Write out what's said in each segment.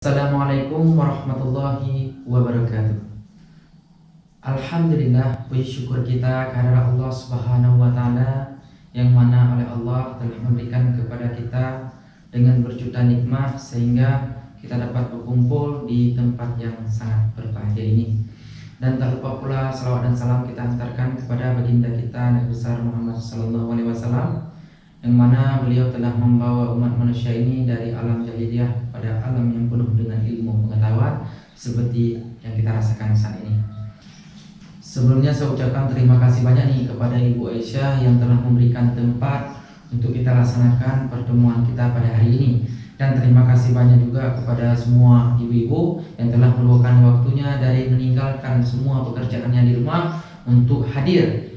Assalamualaikum warahmatullahi wabarakatuh. Alhamdulillah, puji syukur kita kehadirat Allah Subhanahu wa taala yang mana oleh Allah telah memberikan kepada kita dengan berjuta nikmat sehingga kita dapat berkumpul di tempat yang sangat berbahagia ini. Dan tak lupa pula salawat dan salam kita hantarkan kepada baginda kita Nabi besar Muhammad sallallahu alaihi wasallam yang mana beliau telah membawa umat manusia ini dari alam jahiliyah pada alam yang penuh dengan ilmu pengetahuan seperti yang kita rasakan saat ini. Sebelumnya saya ucapkan terima kasih banyak nih kepada Ibu Aisyah yang telah memberikan tempat untuk kita laksanakan pertemuan kita pada hari ini. Dan terima kasih banyak juga kepada semua ibu-ibu yang telah meluangkan waktunya dari meninggalkan semua pekerjaannya di rumah untuk hadir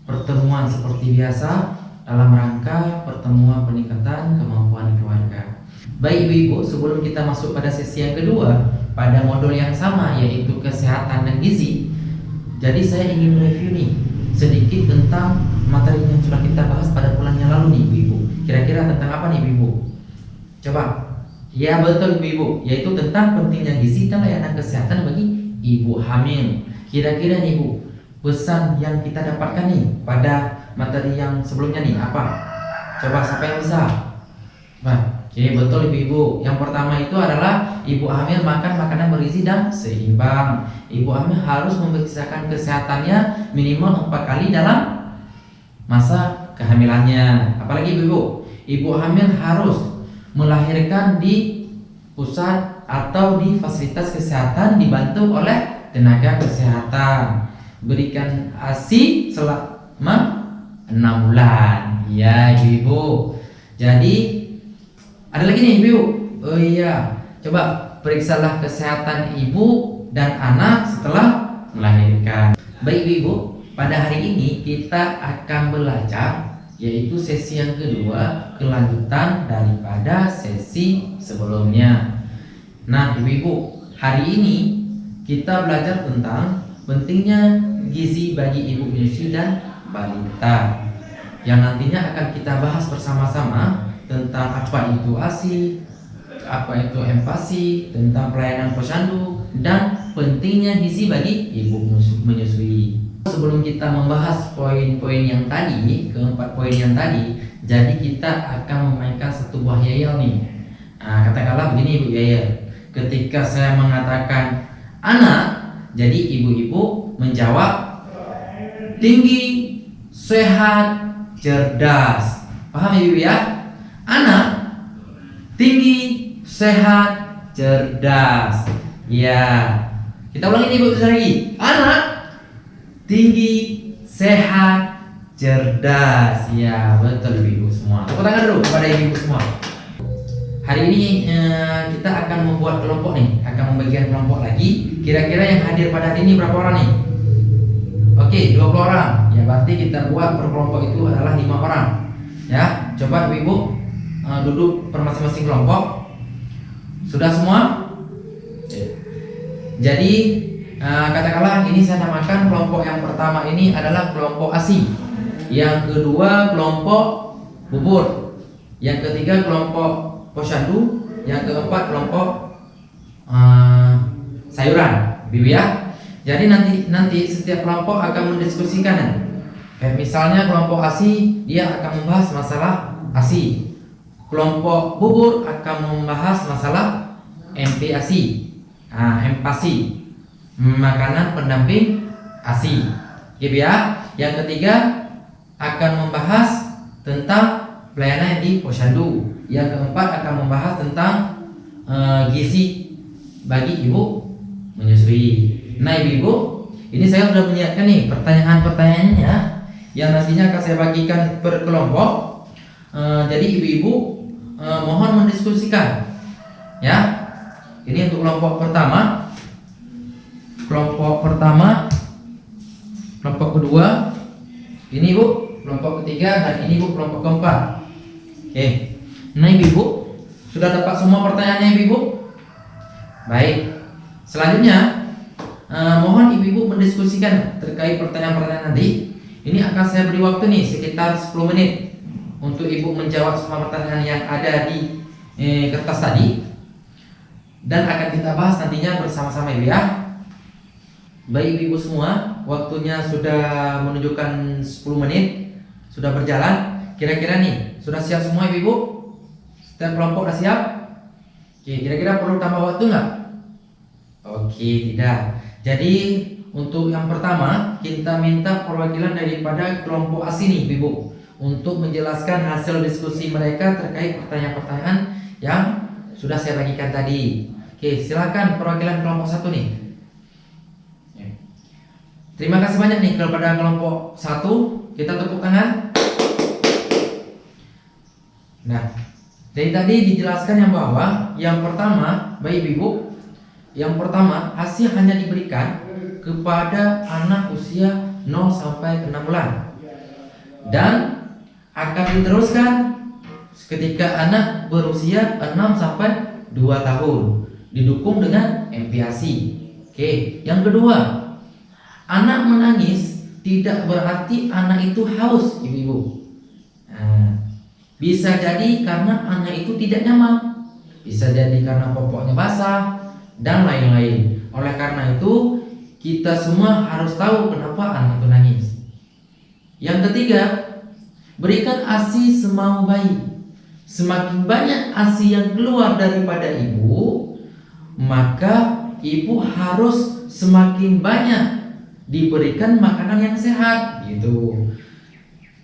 pertemuan seperti biasa dalam rangka pertemuan peningkatan kemampuan keluarga. Baik ibu-ibu, sebelum kita masuk pada sesi yang kedua pada modul yang sama yaitu kesehatan dan gizi, jadi saya ingin mereview nih sedikit tentang materi yang sudah kita bahas pada bulan yang lalu nih ibu-ibu. Kira-kira tentang apa nih ibu-ibu? Coba. Ya betul ibu-ibu, yaitu tentang pentingnya gizi dan layanan kesehatan bagi ibu hamil. Kira-kira nih ibu, pesan yang kita dapatkan nih pada materi yang sebelumnya nih apa? Coba siapa yang bisa? Nah, oke, betul ibu-ibu. Yang pertama itu adalah ibu hamil makan makanan bergizi dan seimbang. Ibu hamil harus memeriksakan kesehatannya minimal 4 kali dalam masa kehamilannya. Apalagi ibu-ibu, ibu hamil harus melahirkan di pusat atau di fasilitas kesehatan dibantu oleh tenaga kesehatan. Berikan ASI selama 6 bulan. Ya ibu-ibu. Jadi ada lagi nih ibu. Oh iya, coba periksalah kesehatan ibu dan anak setelah melahirkan. Baik ibu, pada hari ini kita akan belajar yaitu sesi yang kedua, kelanjutan daripada sesi sebelumnya. Nah ibu-ibu, hari ini kita belajar tentang pentingnya gizi bagi ibu menyusui dan balita, yang nantinya akan kita bahas bersama-sama tentang apa itu ASI, apa itu empasi, tentang pelayanan posyandu, dan pentingnya gizi bagi ibu menyusui. Sebelum kita membahas poin-poin yang tadi, keempat poin yang tadi, jadi kita akan memainkan satu buah yayal nih. Nah, katakanlah begini ibu yayal, ketika saya mengatakan anak, jadi ibu-ibu menjawab tinggi, sehat, cerdas. Paham ibu ya? Anak tinggi, sehat, cerdas. Ya. Kita ulangi ibu lagi. Anak tinggi, sehat, cerdas. Ya, betul ibu semua. Tepuk tangan dulu kepada ibu semua. Hari ini kita akan membuat kelompok nih, akan membagikan kelompok lagi. Kira-kira yang hadir pada hari ini berapa orang nih? Oke, 20 orang. Ya, berarti kita buat per kelompok itu adalah 5 orang. Ya, coba ibu duduk per masing-masing kelompok. Sudah semua? Jadi katakanlah ini saya namakan kelompok yang pertama ini adalah kelompok ASI, yang kedua kelompok bubur, yang ketiga kelompok posyandu, yang keempat kelompok sayuran, ibu ya. Jadi nanti setiap kelompok akan mendiskusikan. Kayak misalnya kelompok ASI dia akan membahas masalah ASI, kelompok bubur akan membahas masalah MPASI, empasi, makanan pendamping ASI, gitu ya. Yang ketiga akan membahas tentang pelayanan di posyandu. Yang keempat akan membahas tentang gizi bagi ibu menyusui. Nah ibu-ibu, ini saya sudah menyiapkan nih pertanyaan-pertanyaannya yang nantinya akan saya bagikan per kelompok. Jadi ibu-ibu mohon mendiskusikan, ya. Ini untuk kelompok pertama, kelompok kedua, ini ibu kelompok ketiga, dan ini ibu kelompok keempat. Oke. Nah ibu sudah dapat semua pertanyaannya ibu? Baik. Selanjutnya mohon ibu-ibu mendiskusikan terkait pertanyaan-pertanyaan nanti. Ini akan saya beri waktu nih sekitar 10 menit untuk ibu menjawab semua pertanyaan yang ada di kertas tadi. dan akan kita bahas nantinya bersama-sama Ibu ya. Baik ibu semua, waktunya sudah menunjukkan 10 menit, sudah berjalan. Kira-kira nih, sudah siap semua ibu? Setiap kelompok sudah siap? Oke, kira-kira perlu tambah waktu nggak? Oke, tidak. Jadi untuk yang pertama, kita minta perwakilan daripada kelompok ASI nih ibu, untuk menjelaskan hasil diskusi mereka terkait pertanyaan-pertanyaan yang sudah saya bagikan tadi. Oke, silakan perwakilan kelompok 1 nih. Terima kasih banyak nih kepada kelompok 1. Kita tepuk tangan. Nah, dari tadi dijelaskan yang bahwa yang pertama, baik ibu, yang pertama ASI hanya diberikan kepada anak usia 0 sampai 6 bulan dan akan diteruskan ketika anak berusia 6 sampai 2 tahun, didukung dengan MPASI. Oke, yang kedua, anak menangis tidak berarti anak itu haus, ibu-ibu. Nah, bisa jadi karena anak itu tidak nyaman, bisa jadi karena popoknya basah dan lain-lain. Oleh karena itu, kita semua harus tahu kenapa anak itu nangis. Yang ketiga, berikan ASI semau bayi. Semakin banyak ASI yang keluar daripada ibu, maka ibu harus semakin banyak diberikan makanan yang sehat gitu.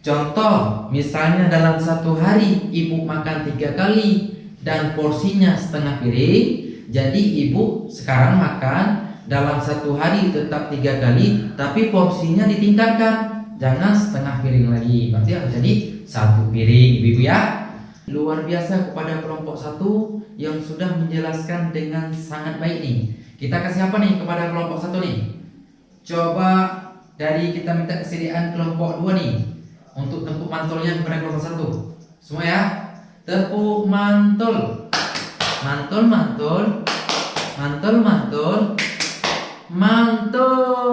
Contoh, misalnya dalam satu hari ibu makan 3 kali dan porsinya setengah piring, jadi ibu sekarang makan dalam satu hari tetap 3 kali, tapi porsinya ditingkatkan, jangan setengah piring lagi, berarti harus jadi 1 piring ibu ya. Luar biasa kepada kelompok 1 yang sudah menjelaskan dengan sangat baik nih. Kita kasih apa nih kepada kelompok 1 nih? Coba dari kita minta kesediaan kelompok 2 nih untuk tepuk mantulnya kepada kelompok 1. Semua ya. Tepuk mantul. Mantul, mantul. Mantul, mantul. Mantul.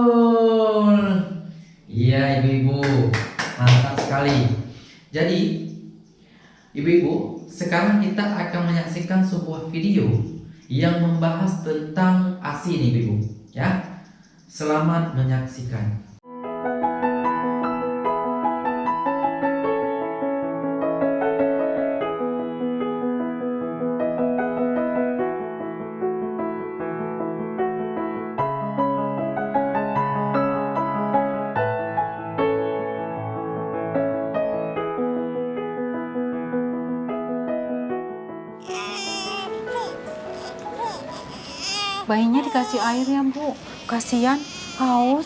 Iya ibu-ibu, mantap sekali. Jadi ibu-ibu, sekarang kita akan menyaksikan sebuah video yang membahas tentang ASI nih ibu-ibu ya. Selamat menyaksikan. Bayinya dikasih air ya Bu, kasihan, haus.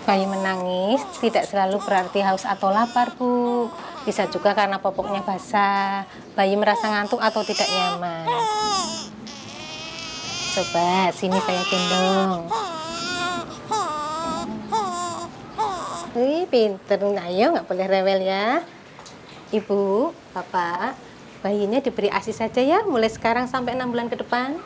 Bayi menangis tidak selalu berarti haus atau lapar Bu. Bisa juga karena popoknya basah, bayi merasa ngantuk atau tidak nyaman. Coba sini saya gendong. Wih, pinter. Nah, ayo nggak boleh rewel ya. Ibu, Bapak, bayinya diberi ASI saja ya, mulai sekarang sampai 6 bulan ke depan.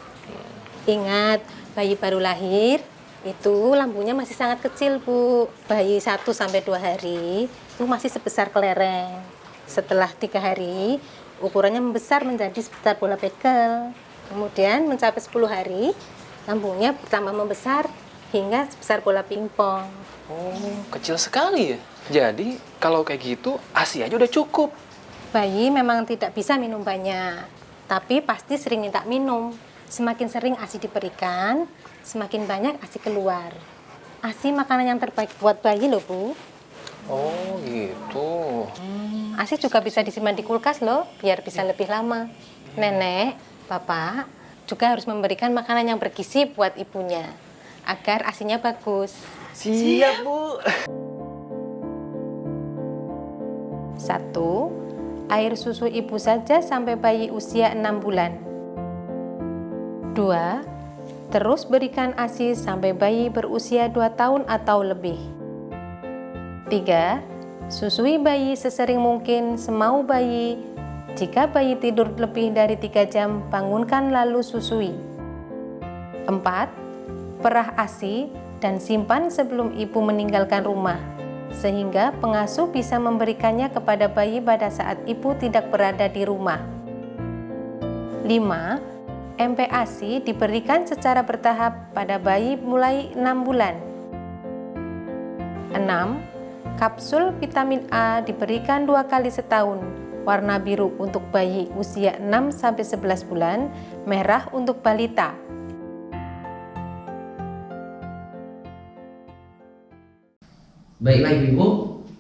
Ingat, bayi baru lahir, itu lambungnya masih sangat kecil, Bu. Bayi 1 sampai 2 hari, itu masih sebesar kelereng. Setelah 3 hari, ukurannya membesar menjadi sebesar bola bekel. Kemudian mencapai 10 hari, lambungnya bertambah membesar hingga sebesar bola pingpong. Oh, kecil sekali ya. Jadi, kalau kayak gitu, ASI aja udah cukup. Bayi memang tidak bisa minum banyak, tapi pasti sering minta minum. Semakin sering ASI diberikan, semakin banyak ASI keluar. ASI makanan yang terbaik buat bayi loh, Bu. Oh, gitu. ASI juga bisa disimpan di kulkas loh, biar bisa lebih lama. Nenek, Bapak, juga harus memberikan makanan yang bergizi buat ibunya, agar ASInya bagus. Siap, Bu. 1. Air susu ibu saja sampai bayi usia 6 bulan. 2. Terus berikan ASI sampai bayi berusia 2 tahun atau lebih. 3. Susui bayi sesering mungkin semau bayi. Jika bayi tidur lebih dari 3 jam, bangunkan lalu susui. 4. Perah ASI dan simpan sebelum ibu meninggalkan rumah, sehingga pengasuh bisa memberikannya kepada bayi pada saat ibu tidak berada di rumah. 5. MPASI diberikan secara bertahap pada bayi mulai 6 bulan. 6. Kapsul vitamin A diberikan 2 kali setahun, warna biru untuk bayi usia 6-11 bulan, merah untuk balita. Baiklah Ibu,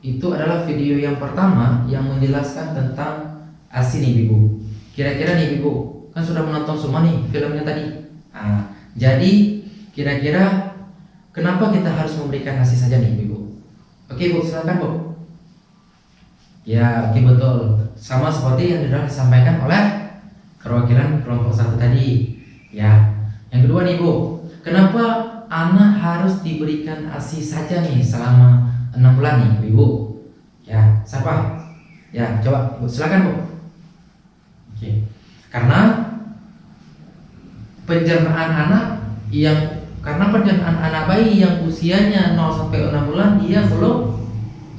itu adalah video yang pertama yang menjelaskan tentang ASI nih Ibu. Kira-kira nih Ibu, kan sudah menonton semua nih filmnya tadi. Nah, jadi kira-kira kenapa kita harus memberikan ASI saja nih Ibu? Oke Bu, silakan Bu. Ya, oke betul. Sama seperti yang sudah disampaikan oleh perwakilan kelompok 1 tadi. Ya. Yang kedua nih Bu, kenapa anak harus diberikan ASI saja nih selama 6 bulan nih Ibu? Ya, siapa? Ya, coba Bu, silakan Bu. Oke. Karena pencernaan anak bayi yang usianya 0 sampai 6 bulan dia belum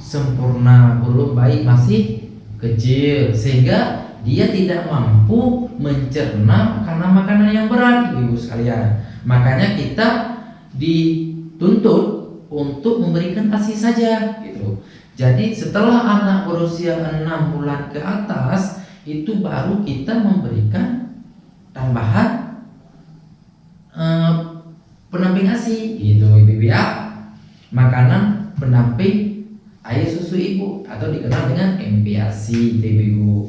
sempurna, belum baik, masih kecil, sehingga dia tidak mampu mencerna makanan-makanan yang berat Ibu sekalian. Makanya kita dituntut untuk memberikan ASI saja gitu. Jadi setelah anak berusia 6 bulan ke atas itu baru kita memberikan tambahan pendamping ASI gitu Ibu ya. Makanan pendamping air susu ibu atau dikenal dengan MPASI Ibu.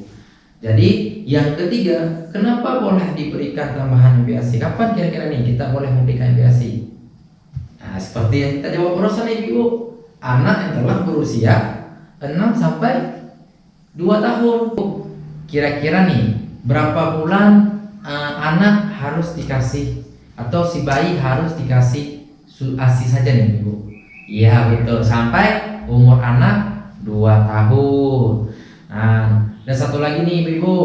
Jadi yang ketiga, kenapa boleh diberikan tambahan MPASI? Kapan kira-kira nih kita boleh memberikan MPASI? Nah, seperti yang kita jawab barusan Ibu, anak yang telah berusia 6 sampai 2 tahun. Kira-kira nih berapa bulan anak harus dikasih atau si bayi harus dikasih ASI saja nih Ibu? Iya betul, sampai umur anak 2 tahun. Nah, dan satu lagi nih Ibu,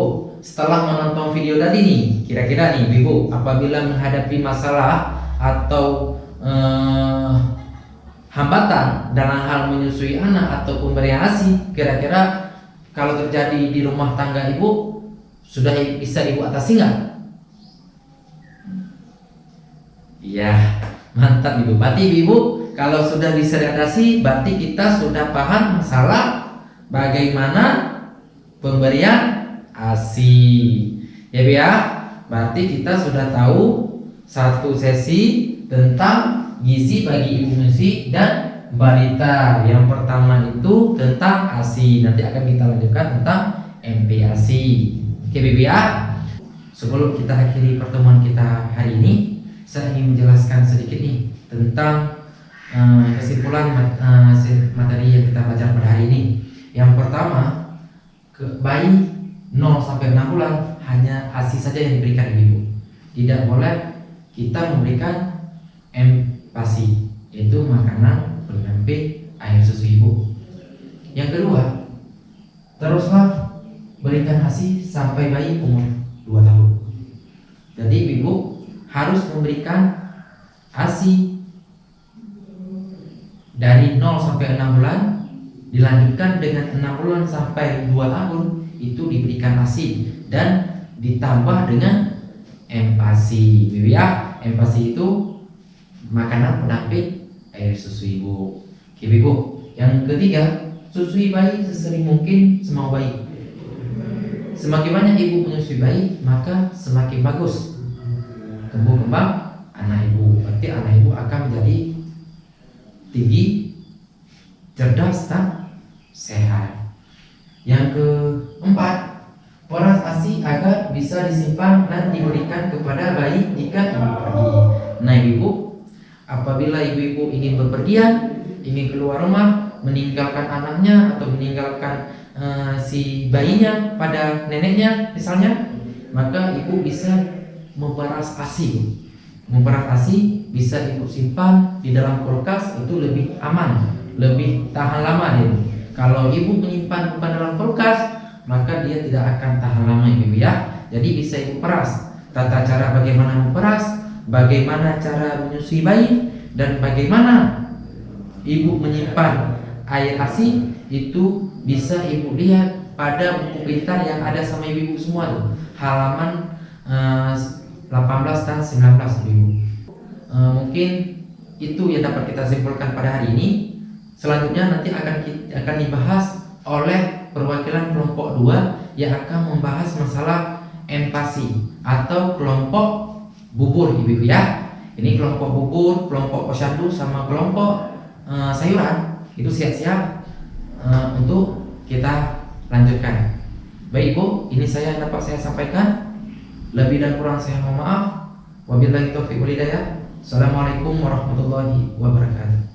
setelah menonton video tadi nih, kira-kira nih Ibu, apabila menghadapi masalah atau hambatan dalam hal menyusui anak atau pemberian ASI, kira-kira kalau terjadi di rumah tangga Ibu, sudah bisa Ibu atasi nggak? Iya, mantap Ibu. Berarti Ibu, kalau sudah bisa diatasi, berarti kita sudah paham masalah bagaimana pemberian ASI. Ya Bu ya, berarti kita sudah tahu satu sesi tentang gizi bagi ibu menyusui dan balita. Yang pertama itu tentang ASI. Nanti akan kita lanjutkan tentang MPASI. Oke Bu ya. Sebelum kita akhiri pertemuan kita hari ini, saya ingin menjelaskan sedikit nih tentang kesimpulan materi yang kita baca pada hari ini. Yang pertama, bayi 0 sampai 6 bulan hanya ASI saja yang diberikan Ibu. Tidak boleh kita memberikan MPASI, yaitu makanan pendamping air susu ibu. Yang kedua, teruslah berikan ASI sampai bayi umur 2 tahun. Jadi ibu harus memberikan ASI dari 0 sampai 6 bulan, dilanjutkan dengan 6 bulan sampai 2 tahun itu diberikan ASI dan ditambah dengan MPASI. Ibu ya, MPASI itu makanan pendamping air susu ibu. Oke Ibu. Yang ketiga, susui bayi sesering mungkin semau bayi. Semakin banyak ibu menyusui bayi, maka semakin bagus tumbuh kembang anak ibu. Berarti anak ibu akan menjadi tinggi, cerdas dan sehat. Yang keempat, peras ASI agar bisa disimpan dan diberikan kepada bayi jika ibu pergi. Nah ibu, apabila ibu-ibu ingin bepergian, ingin keluar rumah, meninggalkan anaknya atau meninggalkan si bayinya pada neneknya misalnya, maka ibu bisa memeras ASI. Memeras ASI bisa ibu simpan di dalam kulkas, itu lebih aman, lebih tahan lama dia. Kalau ibu menyimpan bukan dalam kulkas, maka dia tidak akan tahan lama ibu ya. Jadi bisa ibu peras. Tata cara bagaimana memperas, bagaimana cara menyusui bayi, dan bagaimana ibu menyimpan air ASI itu bisa ibu lihat pada buku pintar yang ada sama ibu-ibu semua tuh. Halaman 18 dan 19 Ibu. Mungkin itu yang dapat kita simpulkan pada hari ini. Selanjutnya nanti akan dibahas oleh perwakilan kelompok 2 yang akan membahas masalah empati atau kelompok bubur Ibu ya. Ini kelompok bubur, kelompok posyandu sama kelompok sayuran. Itu siap-siap untuk kita lanjutkan. Baik Bu, ini saya dapat saya sampaikan. Lebih dan kurang saya mohon maaf. Wabillahi taufiq wal hidayah. Assalamualaikum warahmatullahi wabarakatuh.